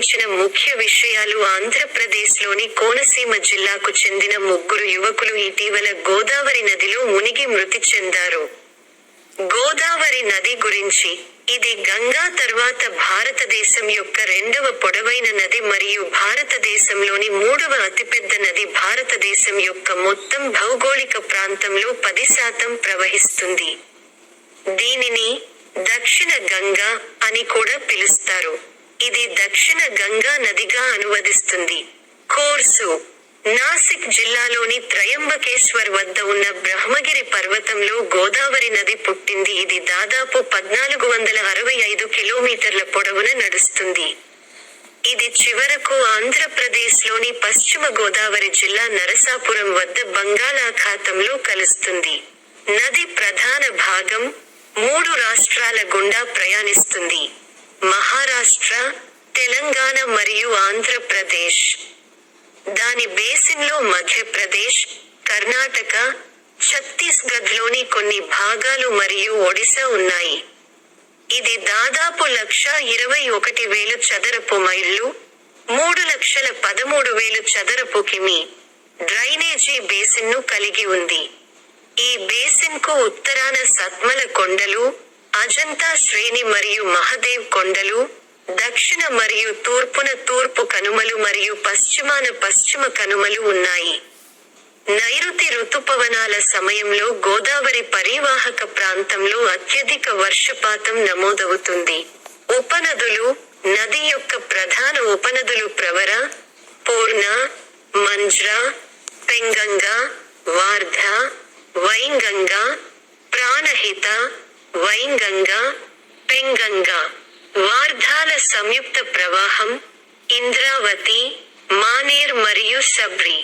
గురించిన ముఖ్య విషయాలు ఆంధ్రప్రదేశ్లోని కోనసీమ జిల్లాకు చెందిన 3 యువకులు ఇటీవల గోదావరి నదిలో మునిగి మృతి చెందారు. గోదావరి నది గురించి, ఇది గంగా తర్వాత భారతదేశం యొక్క 2వ పొడవైన నది మరియు భారతదేశంలోని 3వ అతిపెద్ద నది. భారతదేశం యొక్క మొత్తం భౌగోళిక ప్రాంతంలో 10% ప్రవహిస్తుంది. దీనిని దక్షిణ గంగా అని కూడా పిలుస్తారు. ఇది దక్షిణ గంగా నదిగా అనువదిస్తుంది. కోర్సు: నాసిక్ జిల్లాలోని త్రయంబకేశ్వర్ వద్ద ఉన్న బ్రహ్మగిరి పర్వతంలో గోదావరి నది పుట్టింది. ఇది దాదాపు 1465 కిలోమీటర్ల పొడవున నడుస్తుంది. ఇది చివరకు ఆంధ్రప్రదేశ్లోని పశ్చిమ గోదావరి జిల్లా నరసాపురం వద్ద బంగాళాఖాతంలో కలుస్తుంది. నది ప్రధాన భాగం 3 రాష్ట్రాల గుండా ప్రయాణిస్తుంది: మహారాష్ట్ర, తెలంగాణ మరియు ఆంధ్రప్రదేశ్. దాని బేసిన్లో మధ్యప్రదేశ్, కర్ణాటక, ఛత్తీస్గఢ్లోని కొన్ని భాగాలు మరియు ఒడిశా ఉన్నాయి. ఇది దాదాపు 1,21,000 చదరపు మైళ్ళు, 3,13,000 చదరపు కిమి డ్రైనేజీ బేసిన్ను కలిగి ఉంది. ఈ బేసిన్కు ఉత్తరాన సత్మల కొండలు, అజంతా శ్రేణి మరియు మహదేవ్ కొండలు, దక్షిణ మరియు తూర్పున తూర్పు కనుమలు మరియు పశ్చిమాన పశ్చిమ కనుమలు ఉన్నాయి. నైరుతి రుతుపవనాల సమయంలో గోదావరి పరీవాహక ప్రాంతంలో అత్యధిక వర్షపాతం నమోదవుతుంది. ఉపనదులు: నది యొక్క ప్రధాన ఉపనదులు ప్రవర, పూర్ణ, మంజ్రా, పెంగంగా, వార్ధా, వైంగంగా, ప్రాణహిత, వైంగంగా, పెంగంగా. వార్ధాల సంయుక్త ప్రవాహం: ఇంద్రావతి, మానేర్ మరియు సబ్రి.